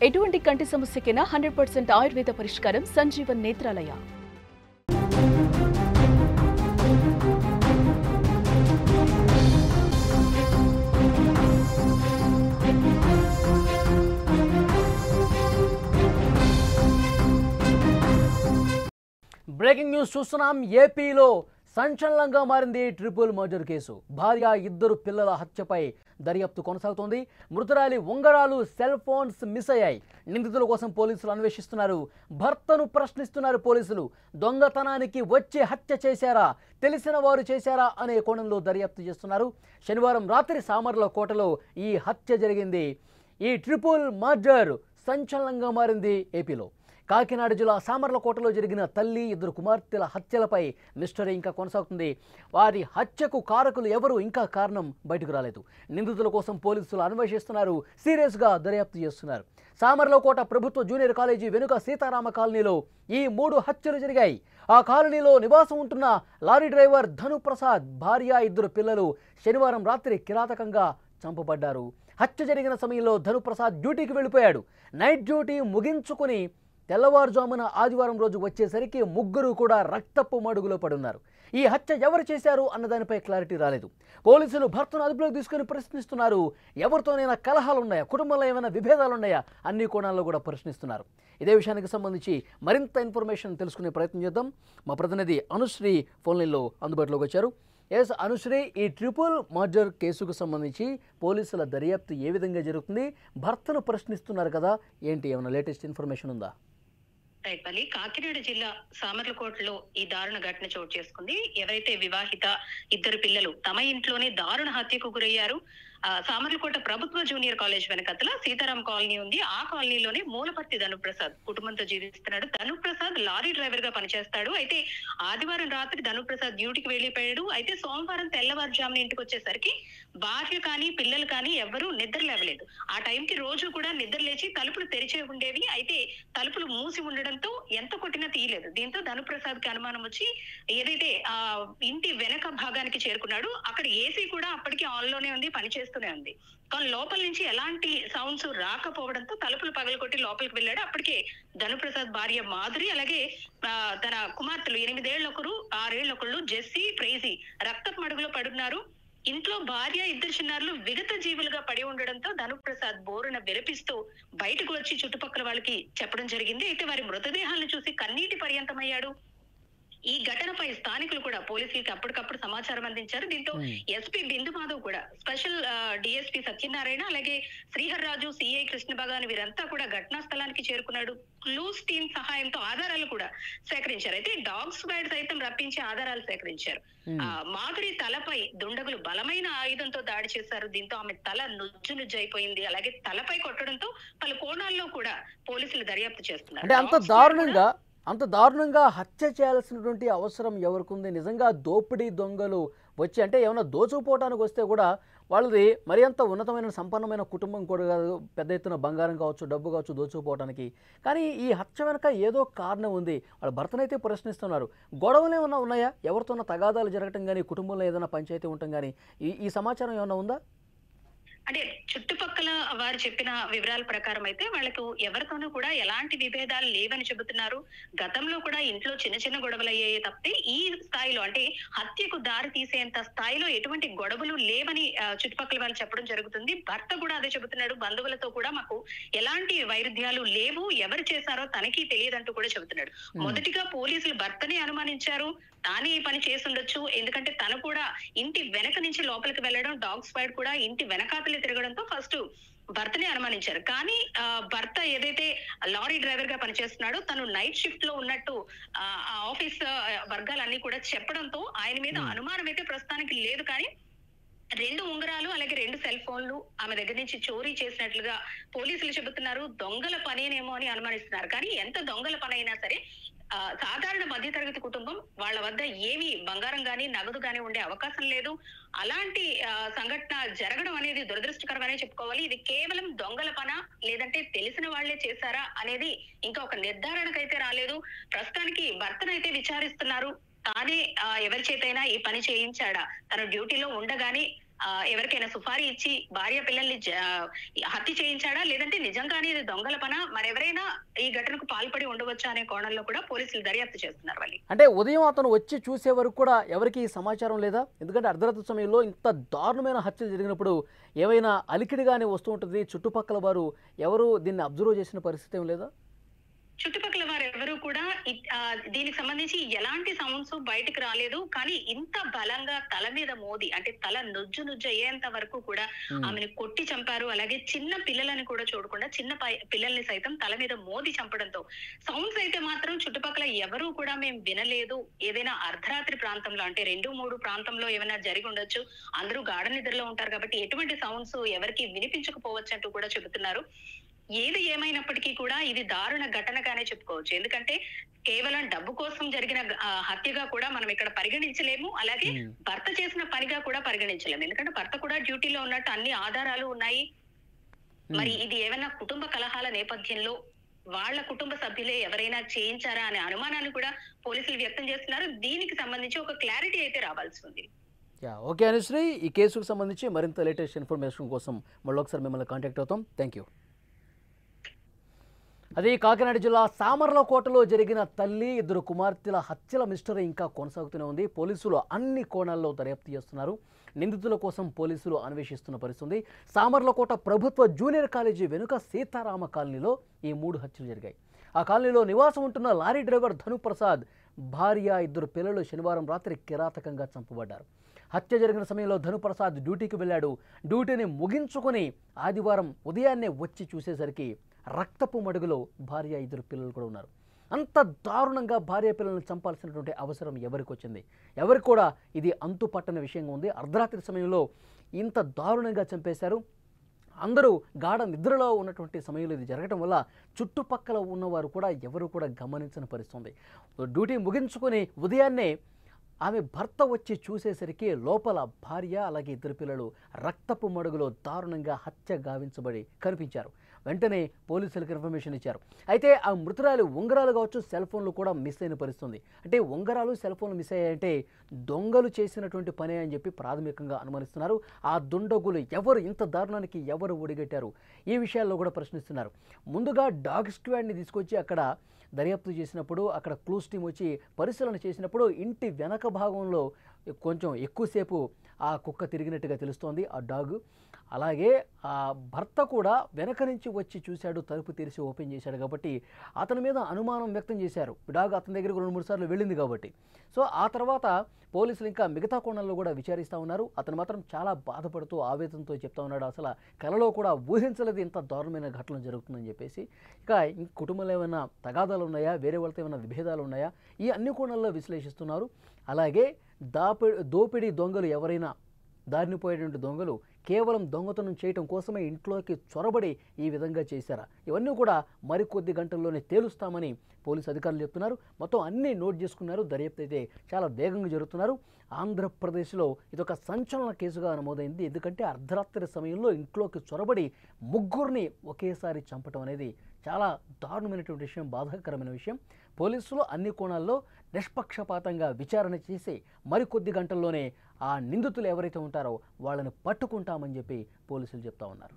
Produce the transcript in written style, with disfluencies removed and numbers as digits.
ఎటువంటి కంటి సమస్యకైనా 100% ఆయుర్వేద పరిష్కారం సంజీవన్ నేత్రాలయ. బ్రేకింగ్ న్యూస్ చూస్తున్నాం. ఏపీలో సంచలనంగా మారింది ట్రిపుల్ మర్డర్ కేసు. భార్య, ఇద్దరు పిల్లల హత్యపై దర్యాప్తు కొనసాగుతోంది. మృతురాలి ఉంగరాలు, సెల్ ఫోన్స్ మిస్ అయ్యాయి. నిందితుల కోసం పోలీసులు అన్వేషిస్తున్నారు. భర్తను ప్రశ్నిస్తున్నారు పోలీసులు. దొంగతనానికి వచ్చి హత్య చేశారా, తెలిసిన వారు చేశారా అనే కోణంలో దర్యాప్తు చేస్తున్నారు. శనివారం రాత్రి సామర్లకోటలో ఈ హత్య జరిగింది. ఈ ట్రిపుల్ మర్డర్ సంచలనంగా మారింది ఏపీలో. కాకినాడ జిల్లా సామర్లకోటలో జరిగిన తల్లి, ఇద్దరు కుమార్తెల హత్యలపై మిస్టరీ ఇంకా కొనసాగుతుంది. వారి హత్యకు కారకులు ఎవరు, ఇంకా కారణం బయటకు రాలేదు. నిందితుల కోసం పోలీసులు అన్వేషిస్తున్నారు. సీరియస్గా దర్యాప్తు చేస్తున్నారు. సామర్లకోట ప్రభుత్వ జూనియర్ కాలేజీ వెనుక సీతారామ కాలనీలో ఈ 3 హత్యలు జరిగాయి. ఆ కాలనీలో నివాసం ఉంటున్న లారీ డ్రైవర్ ధనుప్రసాద్ భార్య, ఇద్దరు పిల్లలు శనివారం రాత్రి కిరాతకంగా చంపబడ్డారు. హత్య జరిగిన సమయంలో ధనుప్రసాద్ డ్యూటీకి వెళ్ళిపోయాడు. నైట్ డ్యూటీ ముగించుకుని తెల్లవారుజామున ఆదివారం రోజు వచ్చేసరికి ముగ్గురు కూడా రక్తపు మడుగులో పడున్నారు. ఈ హత్య ఎవరు చేశారు అన్నదానిపై క్లారిటీ రాలేదు. పోలీసులు భర్తను అదుపులోకి తీసుకుని ప్రశ్నిస్తున్నారు. ఎవరితోనైనా కలహాలున్నాయా, కుటుంబంలో ఏమైనా విభేదాలున్నాయా, అన్ని కోణాల్లో కూడా ప్రశ్నిస్తున్నారు. ఇదే విషయానికి సంబంధించి మరింత ఇన్ఫర్మేషన్ తెలుసుకునే ప్రయత్నం చేద్దాం. మా ప్రతినిధి అనుశ్రీ ఫోన్లైన్లో అందుబాటులోకి వచ్చారు. ఎస్ అనుశ్రీ, ఈ ట్రిపుల్ మర్డర్ కేసుకు సంబంధించి పోలీసుల దర్యాప్తు ఏ విధంగా జరుగుతుంది? భర్తను ప్రశ్నిస్తున్నారు కదా, ఏంటి, ఏమైనా లేటెస్ట్ ఇన్ఫర్మేషన్ ఉందా? కాకినాడ జిల్లా సామర్లకోటలో ఈ దారుణ ఘటన చోటు చేసుకుంది. ఎవరైతే వివాహిత ఇద్దరు పిల్లలు తమ ఇంట్లోనే దారుణ హత్యకు గురయ్యారు. సామర్లకోట ప్రభుత్వ జూనియర్ కాలేజ్ వెనకతల సీతారాం కాలనీ ఉంది. ఆ కాలనీలోనే మూలపర్తి ధనుప్రసాద్ కుటుంబంతో జీవిస్తున్నాడు. ధనుప్రసాద్ లారీ డ్రైవర్ గా పనిచేస్తాడు. అయితే ఆదివారం రాత్రి ధనుప్రసాద్ డ్యూటీకి వెళ్లిపోయాడు. అయితే సోమవారం తెల్లవారుజామున ఇంటికి వచ్చేసరికి భార్య కానీ పిల్లలు కానీ ఎవరూ నిద్ర లేవలేదు. ఆ టైంకి రోజు కూడా నిద్ర లేచి తలుపులు తెరిచే ఉండేవి. అయితే తలుపులు మూసి ఉండడంతో ఎంత కొట్టినా తీయలేదు. దీంతో ధనుప్రసాద్ కి అనుమానం వచ్చి ఏదైతే ఆ ఇంటి వెనక భాగానికి చేరుకున్నాడు. అక్కడ ఏసీ కూడా అప్పటికి ఆన్ లోనే ఉంది, పనిచేస్తూనే ఉంది. కానీ లోపల నుంచి ఎలాంటి సౌండ్స్ రాకపోవడంతో తలుపులు పగలగొట్టి లోపలికి వెళ్ళాడు. అప్పటికే ధనుప్రసాద్ భార్య మాధురి, అలాగే తన కుమార్తెలు 8 ఏళ్ల ఒకరు, 6 ఏళ్ల ఒకళ్ళు, జెస్సీ, ప్రైజీ రక్తపు మడుగులో పడున్నారు. ఇంట్లో భార్య, ఇద్దరు చిన్నారులు విగత జీవులుగా పడి ఉండడంతో ధనుప్రసాద్ బోరున విలపిస్తూ బయటకు వచ్చి చుట్టుపక్కల వాళ్ళకి చెప్పడం జరిగింది. అయితే వారి మృతదేహాలను చూసి కన్నీటి పర్యంతమయ్యాడు. ఈ ఘటనపై స్థానికులు కూడా పోలీసులకి అప్పటికప్పుడు సమాచారం అందించారు. దీంతో ఎస్పీ బిందు మాధవ్ కూడా, స్పెషల్ డిఎస్పీ సత్యనారాయణ, అలాగే శ్రీహర్రాజు, సిఐ కృష్ణ భగవాన్ వీరంతా కూడా ఘటనా స్థలానికి చేరుకున్నాడు. క్లూస్ టీమ్ సహాయంతో ఆధారాలు కూడా సేకరించారు. అయితే డాగ్ స్క్వాడ్ సైతం రప్పించి ఆధారాలు సేకరించారు. మాధురి తలపై దుండగులు బలమైన ఆయుధంతో దాడి చేశారు. దీంతో ఆమె తల నుజ్జు అయిపోయింది. అలాగే తలపై కొట్టడంతో పలు కోణాల్లో కూడా పోలీసులు దర్యాప్తు చేస్తున్నారు. అంత దారుణంగా హత్య చేయాల్సినటువంటి అవసరం ఎవరికి ఉంది? నిజంగా దోపిడీ దొంగలు వచ్చి, అంటే ఏమైనా దోచుకుపోవడానికి వస్తే కూడా వాళ్ళది మరి అంత ఉన్నతమైన సంపన్నమైన కుటుంబం కూడా కాదు, పెద్ద ఎత్తున బంగారం కావచ్చు, డబ్బు కావచ్చు దోచుకుపోవడానికి. కానీ ఈ హత్య వెనక ఏదో కారణం ఉంది. వాళ్ళ భర్తనైతే ప్రశ్నిస్తున్నారు. గొడవలు ఏమైనా ఉన్నాయా? ఎవరితోనో తగాదాలు జరగటం కానీ, కుటుంబంలో ఏదైనా పంచాయతీ ఉండటం కానీ, ఈ సమాచారం ఏమైనా ఉందా? అంటే చుట్టుపక్కల వారు చెప్పిన వివరాల ప్రకారం అయితే వాళ్ళకు ఎవరితోనూ కూడా ఎలాంటి విభేదాలు లేవని చెబుతున్నారు. గతంలో కూడా ఇంట్లో చిన్న చిన్న గొడవలు అయ్యాయి తప్పితే ఈ స్థాయిలో, అంటే హత్యకు దారి తీసేంత స్థాయిలో ఎటువంటి గొడవలు లేవని చుట్టుపక్కల వాళ్ళు చెప్పడం జరుగుతుంది. భర్త కూడా అదే చెబుతున్నాడు. బంధువులతో కూడా మాకు ఎలాంటి వైరుధ్యాలు లేవు, ఎవరు చేశారో తనకి తెలియదంటూ కూడా చెబుతున్నాడు. మొదటిగా పోలీసులు భర్తనే అనుమానించారు. తానే ఈ పని చేసుండొచ్చు, ఎందుకంటే తను కూడా ఇంటి వెనక నుంచి లోపలికి వెళ్ళడం, డాగ్ స్క్వాడ్ కూడా ఇంటి వెనకాతలే తిరగడంతో ఫస్ట్ భర్తనే అనుమానించారు. కానీ భర్త ఏదైతే లారీ డ్రైవర్ గా పనిచేస్తున్నాడో తను నైట్ షిఫ్ట్ లో ఉన్నట్టు ఆఫీస్ వర్గాలన్నీ కూడా చెప్పడంతో ఆయన మీద అనుమానం అయితే ప్రస్తుతానికి లేదు. కానీ 2 ఉంగరాలు అలాగే 2 సెల్ ఫోన్లు ఆమె దగ్గర నుంచి చోరీ చేసినట్లుగా పోలీసులు చెబుతున్నారు. దొంగల పనేనేమో అని అనుమానిస్తున్నారు. కానీ ఎంత దొంగల పని అయినా సరే సాధారణ మధ్యతరగతి కుటుంబం, వాళ్ళ వద్ద ఏమి బంగారం గాని నగదు గాని ఉండే అవకాశం లేదు. అలాంటి సంఘటన జరగడం అనేది దురదృష్టకరమనే చెప్పుకోవాలి. ఇది కేవలం దొంగల పన లేదంటే తెలిసిన వాళ్లే చేశారా అనేది ఇంకా ఒక నిర్ధారణకైతే రాలేదు. ప్రస్తుతానికి భర్తనైతే విచారిస్తున్నారు. తానే ఎవరి చేతైనా ఈ పని చేయించాడా, తన డ్యూటీలో ఉండగానే ఎవరికైనా సుపారీ ఇచ్చి భార్య పిల్లల్ని హత్య చేయించాడా, లేదంటే నిజంగానే ఇది దొంగల పన, మరెవరైనా ఈ ఘటనకు పాల్పడి ఉండవచ్చా అనే కోణంలో కూడా పోలీసులు దర్యాప్తు చేస్తున్నారు. వాళ్ళు అంటే ఉదయం అతను వచ్చి చూసే వరకు కూడా ఎవరికి సమాచారం లేదా? ఎందుకంటే అర్ధరాత్రి సమయంలో ఇంత దారుణమైన హత్యలు జరిగినప్పుడు ఏమైనా అలికిడిగానే వస్తూ ఉంటుంది, చుట్టుపక్కల వారు ఎవరు దీన్ని అబ్జర్వ్ చేసిన పరిస్థితి ఏం లేదా? చుట్టుపక్కల వారు ఎవరు కూడా దీనికి సంబంధించి ఎలాంటి సౌండ్స్ బయటకు రాలేదు. కానీ ఇంత బలంగా తల మీద మోది, అంటే తల నుజ్జు అయ్యేంత వరకు కూడా ఆమెను కొట్టి చంపారు. అలాగే చిన్న పిల్లలని కూడా చూడకుండా చిన్న పిల్లల్ని సైతం తల మీద మోది చంపడంతో సౌండ్స్ అయితే మాత్రం చుట్టుపక్కల ఎవరు కూడా మేము వినలేదు. ఏదైనా అర్ధరాత్రి ప్రాంతంలో, అంటే 2-3 ప్రాంతంలో ఏమైనా జరిగి ఉండొచ్చు. అందరూ గాఢ నిద్రలో ఉంటారు కాబట్టి ఎటువంటి సౌండ్స్ ఎవరికి వినిపించకపోవచ్చు అంటూ కూడా చెబుతున్నారు. ఏది ఏమైనప్పటికీ కూడా ఇది దారుణ ఘటనగానే చెప్పుకోవచ్చు. ఎందుకంటే కేవలం డబ్బు కోసం జరిగిన హత్యగా కూడా మనం ఇక్కడ పరిగణించలేము. అలాగే భర్త చేసిన పనిగా కూడా పరిగణించలేము. ఎందుకంటే భర్త కూడా డ్యూటీలో ఉన్నట్టు అన్ని ఆధారాలు ఉన్నాయి. మరి ఇది ఏమైనా కుటుంబ కలహాల నేపథ్యంలో వాళ్ళ కుటుంబ సభ్యులే ఎవరైనా చేయించారా అనే అనుమానాన్ని కూడా పోలీసులు వ్యక్తం చేస్తున్నారు. దీనికి సంబంధించి ఒక క్లారిటీ అయితే రావాల్సి ఉంది. ఓకే అనుశ్రీ, ఈ కేసుకు సంబంధించి మరింత లేటెస్ట్ ఇన్ఫర్మేషన్ కోసం మళ్ళీ ఒకసారి మిమ్మల్ని కాంటాక్ట్ అవుతాం. Thank you. అదే కాకినాడ జిల్లా సామర్లకోటలో జరిగిన తల్లి, 2 కుమార్తెల హత్యల మిస్టరీ ఇంకా కొనసాగుతూనే ఉంది. పోలీసులు అన్ని కోణాల్లో దర్యాప్తు చేస్తున్నారు. నిందితుల కోసం పోలీసులు అన్వేషిస్తున్న పరిస్థితి. సామర్లకోట ప్రభుత్వ జూనియర్ కాలేజీ వెనుక సీతారామ కాలనీలో ఈ 3 హత్యలు జరిగాయి. ఆ కాలనీలో నివాసం ఉంటున్న లారీ డ్రైవర్ ధనుప్రసాద్ భార్య, 2 పిల్లలు శనివారం రాత్రి కిరాతకంగా చంపబడ్డారు. హత్య జరిగిన సమయంలో ధనుప్రసాద్ డ్యూటీకి వెళ్ళాడు. డ్యూటీని ముగించుకొని ఆదివారం ఉదయాన్నే వచ్చి చూసేసరికి రక్తపు మడుగులో భార్య, 2 పిల్లలు కూడా ఉన్నారు. అంత దారుణంగా భార్య పిల్లలను చంపాల్సినటువంటి అవసరం ఎవరికి వచ్చింది? ఎవరికి కూడా ఇది అంతు పట్టని విషయంగా ఉంది. అర్ధరాత్రి సమయంలో ఇంత దారుణంగా చంపేశారు. అందరూ గాఢ నిద్రలో ఉన్నటువంటి సమయంలో ఇది జరగడం వల్ల చుట్టుపక్కల ఉన్నవారు కూడా ఎవరు కూడా గమనించని పరిస్థితుంది. డ్యూటీ ముగించుకొని ఉదయాన్నే ఆమె భర్త వచ్చి చూసేసరికి లోపల భార్య, అలాగే 2 పిల్లలు రక్తపు మడుగులో దారుణంగా హత్య గావించబడి కనిపించారు. వెంటనే పోలీసులకు ఇన్ఫర్మేషన్ ఇచ్చారు. అయితే ఆ మృతురాలు ఉంగరాలు కావచ్చు, సెల్ ఫోన్లు కూడా మిస్ అయిన పరిస్థితుంది. అంటే ఉంగరాలు, సెల్ ఫోన్లు మిస్ అయ్యాయంటే దొంగలు చేసినటువంటి పనే అని చెప్పి ప్రాథమికంగా అనుమానిస్తున్నారు. ఆ దుండగులు ఎవరు, ఇంత దారుణానికి ఎవరు ఒడిగట్టారు, ఈ విషయాల్లో కూడా ప్రశ్నిస్తున్నారు. ముందుగా డాగ్ స్క్వాడ్ని తీసుకొచ్చి అక్కడ దర్యాప్తు చేసినప్పుడు, అక్కడ క్లూస్ టీం వచ్చి పరిశీలన చేసినప్పుడు ఇంటి వెనక భాగంలో కొంచెం ఎక్కువసేపు ఆ కుక్క తిరిగినట్టుగా తెలుస్తోంది, ఆ డాగ్. అలాగే ఆ భర్త కూడా వెనక నుంచి వచ్చి చూశాడు, తలుపు తెరిచి ఓపెన్ చేశాడు కాబట్టి అతని మీద అనుమానం వ్యక్తం చేశారు. డాగ్ అతని దగ్గరకు 2-3 సార్లు వెళ్ళింది కాబట్టి. సో ఆ తర్వాత పోలీసులు ఇంకా మిగతా కోణాల్లో కూడా విచారిస్తూ ఉన్నారు. అతను మాత్రం చాలా బాధపడుతూ ఆవేదనతో చెప్తా ఉన్నాడు, అసలు కలలో కూడా ఊహించలేదు ఇంత దారుణమైన ఘటన జరుగుతుందని చెప్పేసి. ఇక కుటుంబంలో ఏమైనా తగాదాలు ఉన్నాయా, వేరే వాళ్ళతో ఏమైనా విభేదాలు ఉన్నాయా, ఈ అన్ని కోణాల్లో విశ్లేషిస్తున్నారు. అలాగే దోపిడీ దొంగలు ఎవరైనా, దారిని పోయేటువంటి దొంగలు కేవలం దొంగతనం చేయటం కోసమే ఇంట్లోకి చొరబడి ఈ విధంగా చేశారా, ఇవన్నీ కూడా మరికొద్ది గంటల్లోనే తేలుస్తామని పోలీసు అధికారులు చెప్తున్నారు. మొత్తం అన్నీ నోట్ చేసుకున్నారు. దర్యాప్తు అయితే చాలా వేగంగా జరుగుతున్నారు. ఆంధ్రప్రదేశ్లో ఇదొక సంచలన కేసుగా నమోదైంది. ఎందుకంటే అర్ధరాత్రి సమయంలో ఇంట్లోకి చొరబడి 3 ఒకేసారి చంపటం అనేది చాలా దారుణమైనటువంటి విషయం, బాధాకరమైన విషయం. పోలీసులు అన్ని కోణాల్లో నిష్పక్షపాతంగా విచారణ చేసి మరికొద్ది గంటల్లోనే ఆ నిందితులు ఎవరైతే ఉంటారో వాళ్ళని పట్టుకుంటామని చెప్పి పోలీసులు చెప్తా ఉన్నారు.